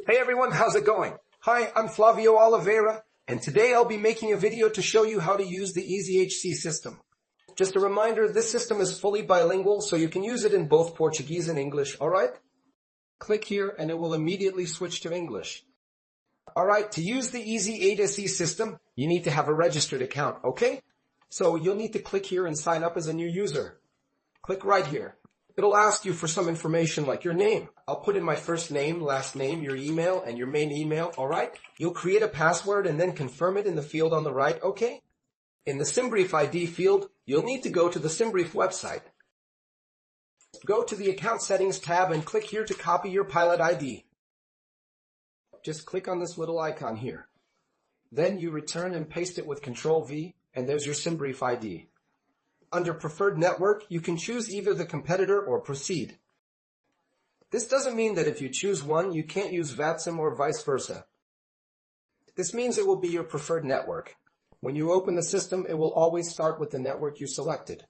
Hey everyone, how's it going? Hi, I'm Flavio Oliveira, and today I'll be making a video to show you how to use the EasyATC system. Just a reminder, this system is fully bilingual, so you can use it in both Portuguese and English, alright? Click here and it will immediately switch to English. Alright, to use the EasyATC system, you need to have a registered account, okay? So you'll need to click here and sign up as a new user. Click right here. It'll ask you for some information like your name. I'll put in my first name, last name, your email, and your main email, alright? You'll create a password and then confirm it in the field on the right, okay? In the SimBrief ID field, you'll need to go to the SimBrief website. Go to the Account Settings tab and click here to copy your Pilot ID. Just click on this little icon here. Then you return and paste it with Ctrl-V, and there's your SimBrief ID. Under Preferred Network, you can choose either the competitor or proceed. This doesn't mean that if you choose one, you can't use VATSIM or vice versa. This means it will be your preferred network. When you open the system, it will always start with the network you selected.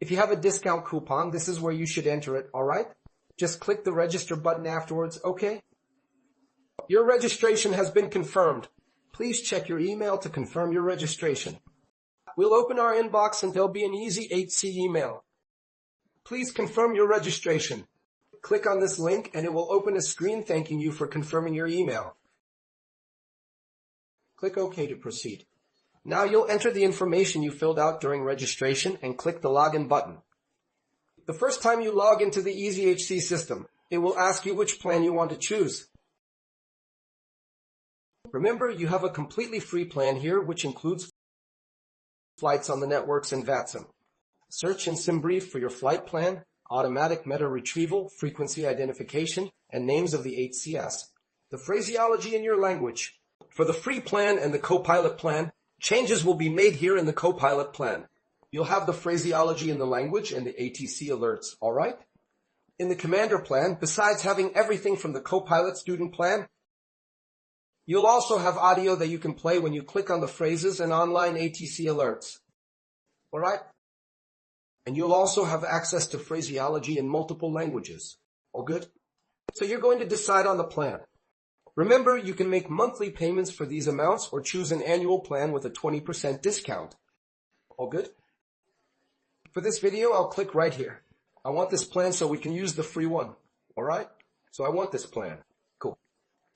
If you have a discount coupon, this is where you should enter it, alright? Just click the register button afterwards, okay? Your registration has been confirmed. Please check your email to confirm your registration. We'll open our inbox and there'll be an EasyATC email. Please confirm your registration. Click on this link and it will open a screen thanking you for confirming your email. Click OK to proceed. Now you'll enter the information you filled out during registration and click the login button. The first time you log into the EasyATC system, it will ask you which plan you want to choose. Remember, you have a completely free plan here, which includes flights on the networks and VATSIM. Search in SimBrief for your flight plan, automatic meta retrieval, frequency identification, and names of the HCS. The phraseology in your language. For the free plan and the Copilot plan, changes will be made here in the Copilot plan. You'll have the phraseology in the language and the ATC alerts, alright? In the Commander plan, besides having everything from the Copilot student plan, you'll also have audio that you can play when you click on the phrases and online ATC alerts. Alright? And you'll also have access to phraseology in multiple languages. All good? So you're going to decide on the plan. Remember, you can make monthly payments for these amounts or choose an annual plan with a 20% discount. All good? For this video, I'll click right here. I want this plan so we can use the free one. Alright? So I want this plan. Cool.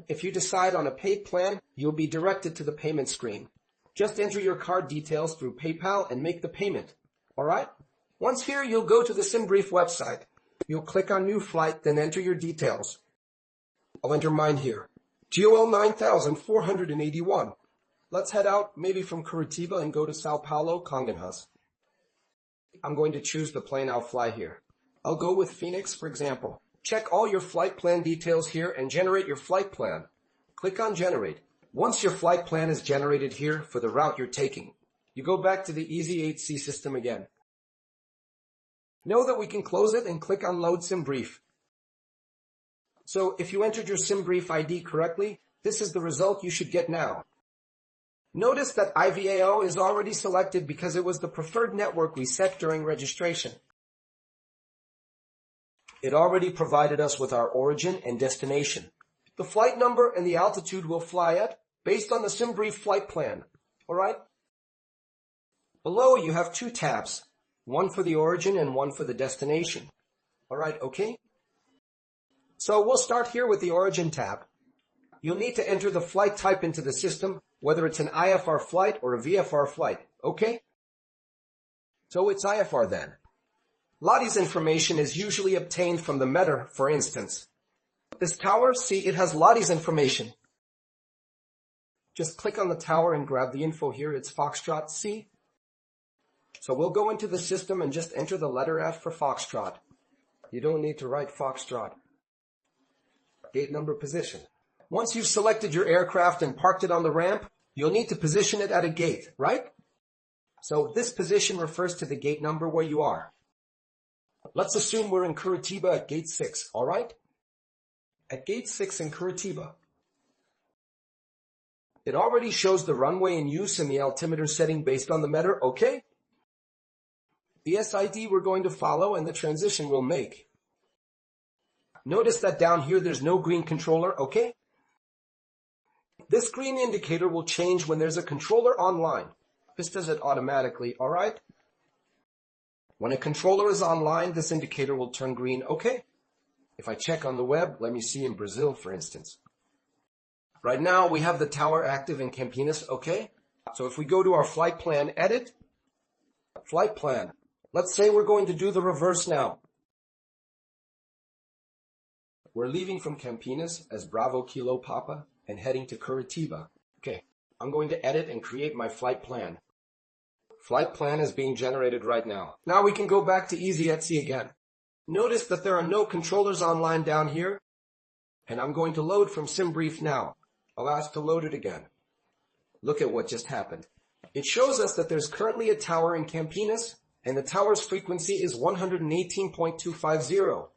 If you decide on a paid plan, you'll be directed to the payment screen. Just enter your card details through PayPal and make the payment. Alright? Once here, you'll go to the SimBrief website. You'll click on New Flight, then enter your details. I'll enter mine here. GOL 9481. Let's head out, maybe from Curitiba and go to Sao Paulo, Congonhas. I'm going to choose the plane I'll fly here. I'll go with Phoenix, for example. Check all your flight plan details here and generate your flight plan. Click on Generate. Once your flight plan is generated here for the route you're taking, you go back to the EasyATC system again. Know that we can close it and click on Load SimBrief. So if you entered your SimBrief ID correctly, this is the result you should get now. Notice that IVAO is already selected because it was the preferred network we set during registration. It already provided us with our origin and destination. The flight number and the altitude we'll fly at based on the SimBrief flight plan. Alright? Below you have two tabs, one for the origin and one for the destination. Alright, okay? So we'll start here with the origin tab. You'll need to enter the flight type into the system, whether it's an IFR flight or a VFR flight, okay? So it's IFR then. LOTI's information is usually obtained from the meta, for instance. This tower, see, it has LOTI's information. Just click on the tower and grab the info here. It's Foxtrot, see? So we'll go into the system and just enter the letter F for Foxtrot. You don't need to write Foxtrot. Gate number position. Once you've selected your aircraft and parked it on the ramp, you'll need to position it at a gate, right? So this position refers to the gate number where you are. Let's assume we're in Curitiba at gate 6, alright? At gate 6 in Curitiba, it already shows the runway in use and the altimeter setting based on the meta, okay? The SID we're going to follow and the transition we'll make. Notice that down here there's no green controller, okay? This green indicator will change when there's a controller online. This does it automatically, alright? When a controller is online, this indicator will turn green, okay? If I check on the web, let me see in Brazil, for instance. Right now, we have the tower active in Campinas, okay? So if we go to our flight plan edit, flight plan, let's say we're going to do the reverse now. We're leaving from Campinas as Bravo Kilo Papa and heading to Curitiba. Okay, I'm going to edit and create my flight plan. Flight plan is being generated right now. Now we can go back to EasyATC again. Notice that there are no controllers online down here, and I'm going to load from SimBrief now. I'll ask to load it again. Look at what just happened. It shows us that there's currently a tower in Campinas, and the tower's frequency is 118.250.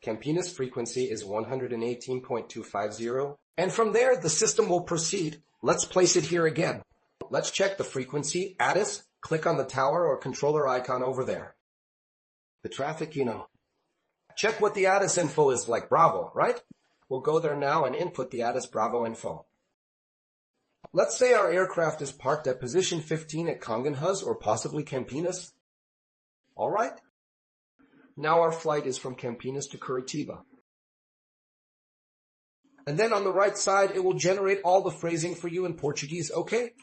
Campinas frequency is 118.250, and from there the system will proceed. Let's place it here again. Let's check the frequency, ATC, click on the tower or controller icon over there. The traffic, Check what the ATC info is like Bravo, right? We'll go there now and input the ATC Bravo info. Let's say our aircraft is parked at position 15 at Congonhas or possibly Campinas. Alright? Now our flight is from Campinas to Curitiba. And then on the right side, it will generate all the phrasing for you in Portuguese, okay?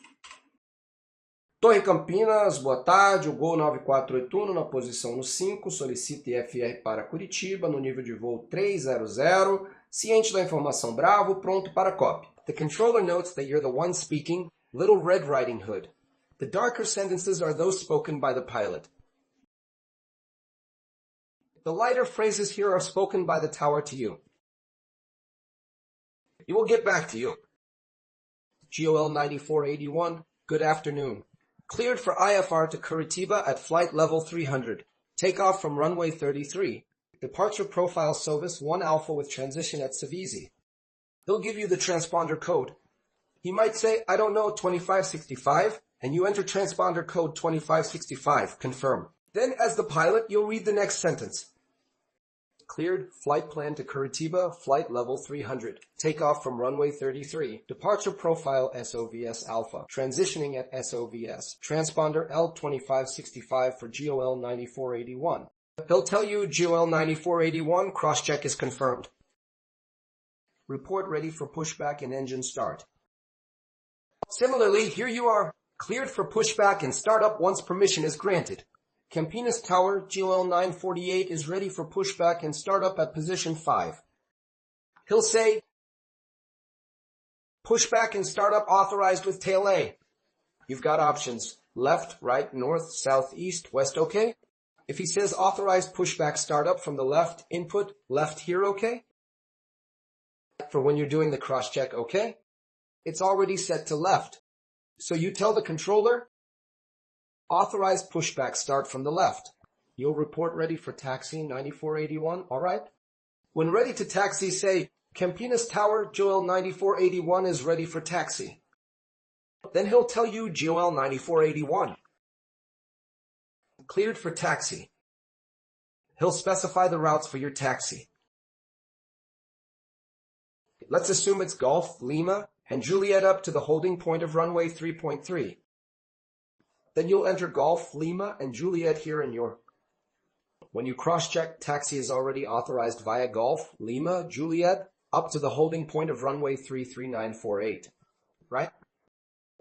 Torre Campinas, boa tarde, o Gol 9481 na posição no 5, solicite FR para Curitiba no nível de voo 300, ciente da informação Bravo, pronto para copy. The controller notes that you're the one speaking, Little Red Riding Hood. The darker sentences are those spoken by the pilot. The lighter phrases here are spoken by the tower to you. It will get back to you. GOL 9481, good afternoon. Cleared for IFR to Curitiba at flight level 300. Takeoff from runway 33. Departure profile Sovis 1 Alpha with transition at Savisi. He'll give you the transponder code. He might say, I don't know, 2565, and you enter transponder code 2565, confirm. Then as the pilot, you'll read the next sentence. Cleared, flight plan to Curitiba, flight level 300. Takeoff from runway 33. Departure profile SOVS Alpha. Transitioning at SOVS. Transponder L2565 for GOL 9481. He'll tell you GOL 9481, cross-check is confirmed. Report ready for pushback and engine start. Similarly, here you are, cleared for pushback and startup once permission is granted. Campinas Tower, GOL 948 is ready for pushback and startup at position 5. He'll say, pushback and startup authorized with tail A. You've got options, left, right, north, south, east, west, okay? If he says authorized pushback startup from the left, input, left here, okay? For when you're doing the cross-check, okay? It's already set to left. So you tell the controller, authorized pushback start from the left. You'll report ready for taxi 9481, alright? When ready to taxi, say, Campinas Tower, GOL 9481 is ready for taxi. Then he'll tell you GOL 9481. Cleared for taxi. He'll specify the routes for your taxi. Let's assume it's Golf, Lima, and Juliet up to the holding point of runway 3.3. Then you'll enter Golf, Lima, and Juliet here in your... When you cross-check, taxi is already authorized via Golf, Lima, Juliet, up to the holding point of runway 33948. Right?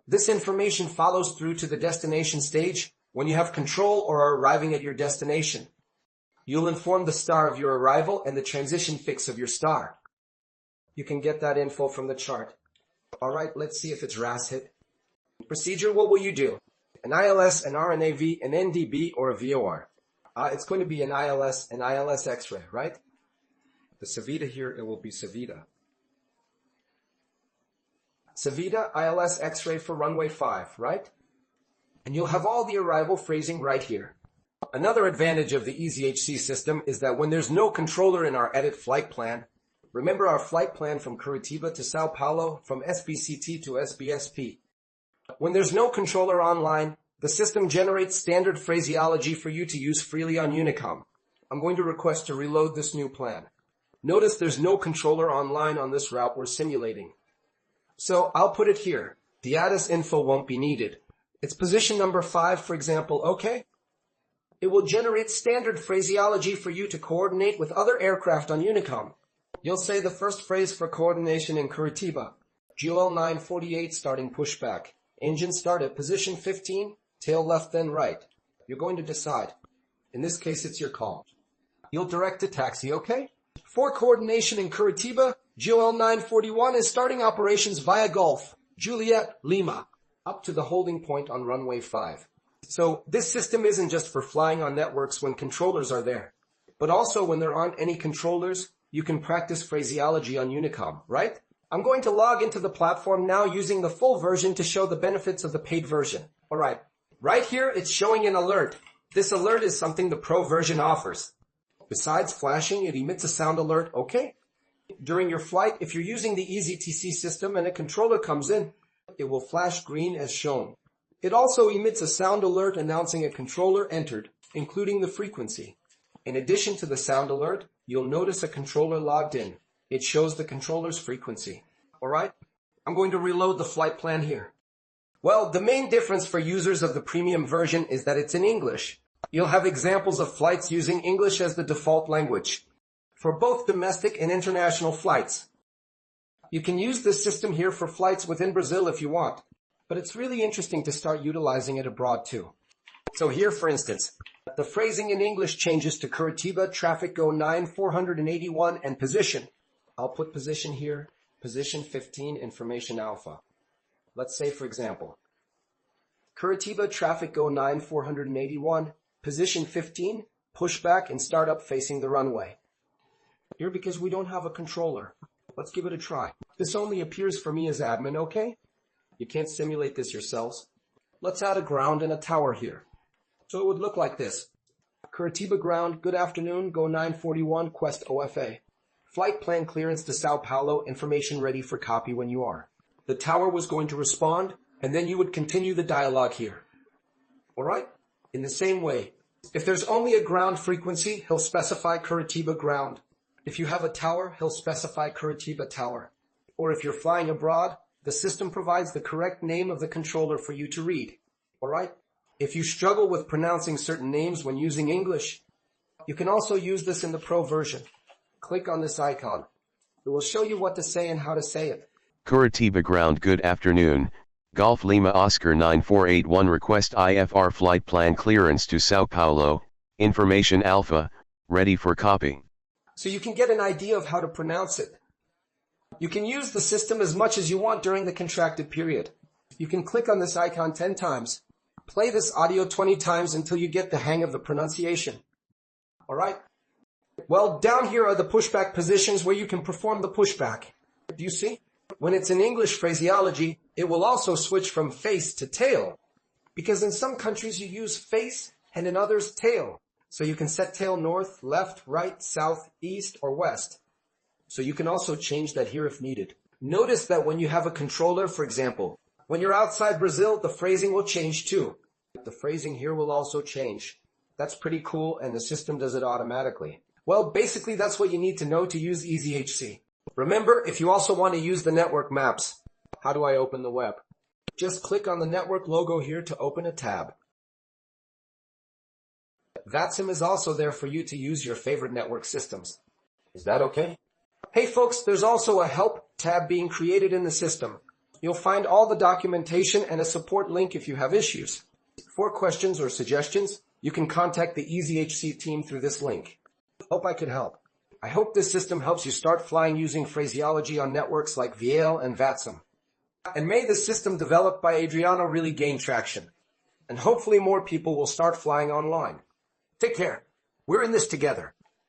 This information follows through to the destination stage when you have control or are arriving at your destination. You'll inform the star of your arrival and the transition fix of your star. You can get that info from the chart. Alright, let's see if it's RAS hit. Procedure, what will you do? An ILS, an RNAV, an NDB, or a VOR? It's going to be an ILS X-ray, right? The Savita here, it will be Savita. Savita, ILS X-ray for runway 5, right? And you'll have all the arrival phrasing right here. Another advantage of the EasyHC system is that when there's no controller in our edit flight plan, remember our flight plan from Curitiba to Sao Paulo, from SBCT to SBSP. When there's no controller online, the system generates standard phraseology for you to use freely on Unicom. I'm going to request to reload this new plan. Notice there's no controller online on this route we're simulating. So I'll put it here. The ATC info won't be needed. It's position number 5, for example, okay? It will generate standard phraseology for you to coordinate with other aircraft on Unicom. You'll say the first phrase for coordination in Curitiba. GOL 948 starting pushback. Engine start at position 15, tail left then right. You're going to decide. In this case, it's your call. You'll direct a taxi, okay? For coordination in Curitiba, GOL 941 is starting operations via Gulf, Juliet, Lima, up to the holding point on runway 5. So this system isn't just for flying on networks when controllers are there, but also when there aren't any controllers, you can practice phraseology on Unicom, right? I'm going to log into the platform now using the full version to show the benefits of the paid version. All right. Right here, it's showing an alert. This alert is something the Pro version offers. Besides flashing, it emits a sound alert, okay? During your flight, if you're using the EasyATC system and a controller comes in, it will flash green as shown. It also emits a sound alert announcing a controller entered, including the frequency. In addition to the sound alert, you'll notice a controller logged in. It shows the controller's frequency. Alright? I'm going to reload the flight plan here. Well, the main difference for users of the premium version is that it's in English. You'll have examples of flights using English as the default language for both domestic and international flights. You can use this system here for flights within Brazil if you want, but it's really interesting to start utilizing it abroad too. So here, for instance, the phrasing in English changes to Curitiba, traffic go 9481 and position. I'll put position here, position 15, information alpha. Let's say, for example, Curitiba, traffic go 9481, position 15, pushback and start up facing the runway. Here because we don't have a controller. Let's give it a try. This only appears for me as admin, okay? You can't simulate this yourselves. Let's add a ground and a tower here. So it would look like this. Curitiba ground, good afternoon, go 941, Quest OFA. Flight plan clearance to Sao Paulo, information ready for copy when you are. The tower was going to respond, and then you would continue the dialogue here. Alright? In the same way, if there's only a ground frequency, he'll specify Curitiba ground. If you have a tower, he'll specify Curitiba tower. Or if you're flying abroad, the system provides the correct name of the controller for you to read. Alright? If you struggle with pronouncing certain names when using English, you can also use this in the Pro version. Click on this icon. It will show you what to say and how to say it. Curitiba ground, good afternoon. Golf Lima Oscar 9481 request IFR flight plan clearance to Sao Paulo, information alpha, ready for copy. So you can get an idea of how to pronounce it. You can use the system as much as you want during the contracted period. You can click on this icon 10 times. Play this audio 20 times until you get the hang of the pronunciation. Alright? Well, down here are the pushback positions where you can perform the pushback. Do you see? When it's in English phraseology, it will also switch from face to tail. Because in some countries you use face and in others tail. So you can set tail north, left, right, south, east, or west. So you can also change that here if needed. Notice that when you have a controller, for example, when you're outside Brazil, the phrasing will change too. The phrasing here will also change. That's pretty cool, and the system does it automatically. Well, basically that's what you need to know to use EasyATC. Remember, if you also want to use the network maps, how do I open the web? Just click on the network logo here to open a tab. VATSIM is also there for you to use your favorite network systems. Is that okay? Hey folks, there's also a help tab being created in the system. You'll find all the documentation and a support link if you have issues. For questions or suggestions, you can contact the EasyATC team through this link. Hope I could help. I hope this system helps you start flying using phraseology on networks like VAL and VATSIM. And may the system developed by Adriano really gain traction. And hopefully more people will start flying online. Take care. We're in this together.